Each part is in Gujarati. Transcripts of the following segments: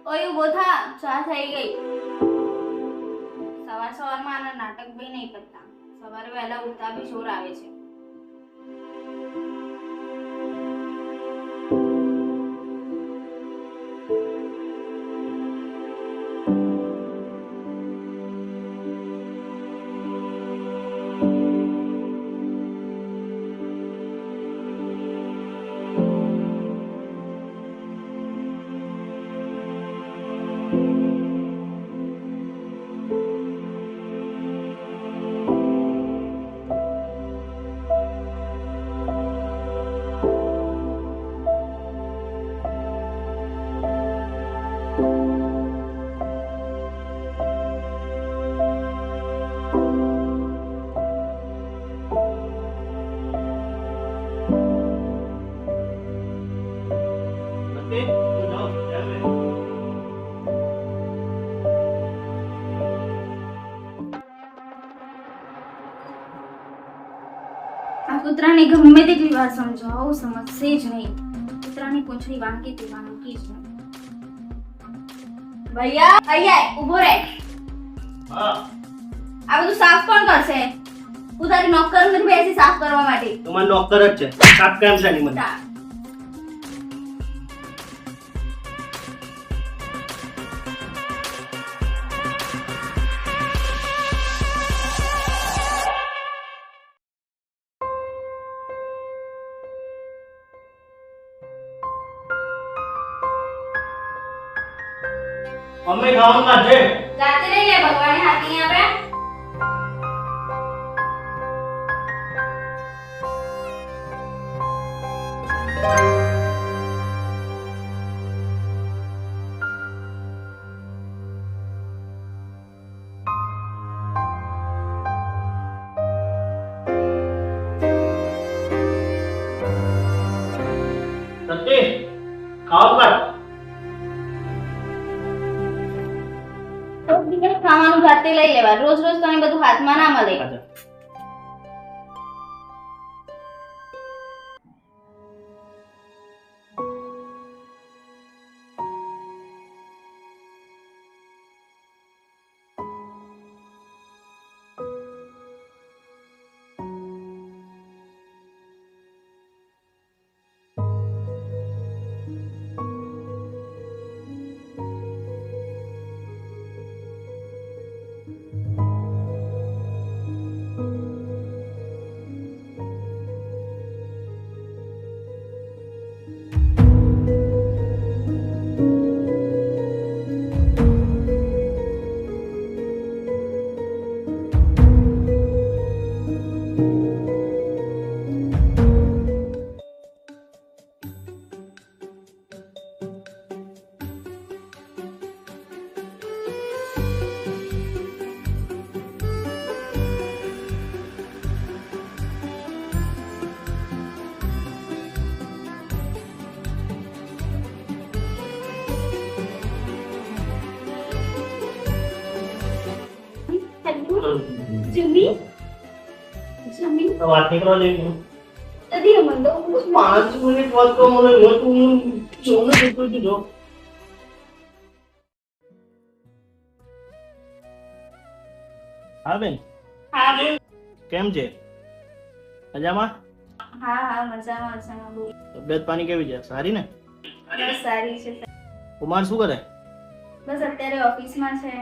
ઓય ઉભો થા, ચા થઈ ગઈ. સવારમાં આના નાટક બી નહીં પતતા. સવારે વહેલા ઉઠતા બી જોર આવે છે. આ કૂતરાને ગમે તેટલી વાર સમજાવો સમજશે જ નહીં. કૂતરાની પૂંછડી વાંકી તે વાંકી જ નહીં. ભૈયા અહીંયા ઊભો રહે. હા આ બધું સાફ કોણ કરશે? હું તારી નોકર નથી બેસી સાફ કરવા માટે. તમારો નોકર જ છે. સાફ કામ છે નહીં મને. મમ્મી ખાવાનું કાઢે. જાતે લઈ લે, ભગવાને હાથ નહીં આપે. સતી ખાવાનું કાઢ. ખાવાનું જાતે લઈ લેવા. રોજ રોજ તને બધું હાથમાં ના મળે. જમી જમી વાત નહીં કરવા જેવી. અધી મંદો 5 મિનિટ વાત કરો મને. તું જોને જોતું જો. હા બેન, હા બોલ. કેમ છે? મજામાં? હા હા મજામાં મજામાં બોલ. તબિયત પાણી કેવી છે? સારી ને? બસ સારી છે. કુમાર શું કરે? બસ અત્યારે ઓફિસમાં છે.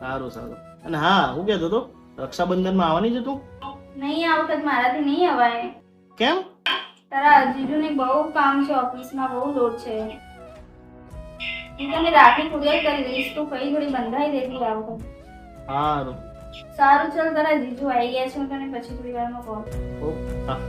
સારું સારું. અને હા, હું કહેતો હતો રક્ષાબંધનમાં આવવાની છે તું? નહીં આ વખત મારાથી નહીં અવાય. કેમ? તારા જીજુને બહુ કામ છે ઓફિસમાં, બહુ લોડ છે. હું તને રાખી કુરિયર કરી દઈશ, તું કઈ ઘડી બંધાઈ દેતી આ વખત. સારું. સારું ચાલ, તારા જીજુ આવી ગયા છે, હું તને પછી થોડી વારમાં કોલ. ઓ હા.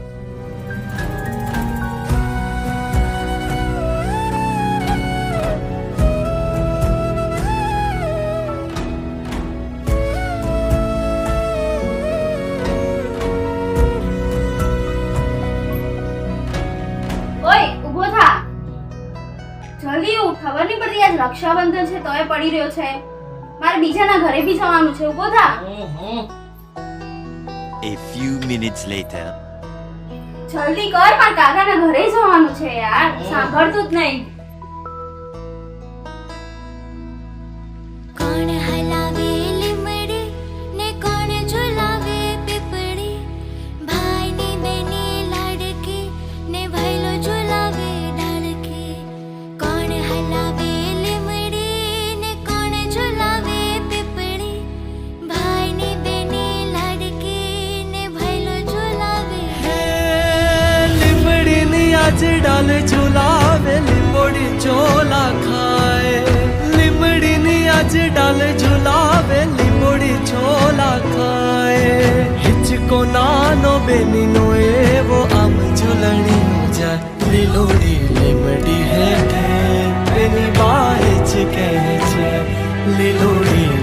જલ્દી ઉઠ, ખબર નહીં પડતી આજ રક્ષાબંધન છે તોય પડી રહ્યો છે. મારે બીજાના ઘરે બી જવાનું છે, ઉભો થા. A few minutes later. જલ્દી કર, મારા કાકાના ઘરે જવાનું છે યાર, સાંભળતું જ નહીં. डाल झुलावे लिंबोड़ी चोला खाए લીમડી ની આજ डाल झुलावे लिंबोड़ी चोला खाए हिचको नानो बेनी नो एवो आम झुलणी जाए લીલોડી લીમડી હેઠે બેની બાજ કહે છે લીલોડી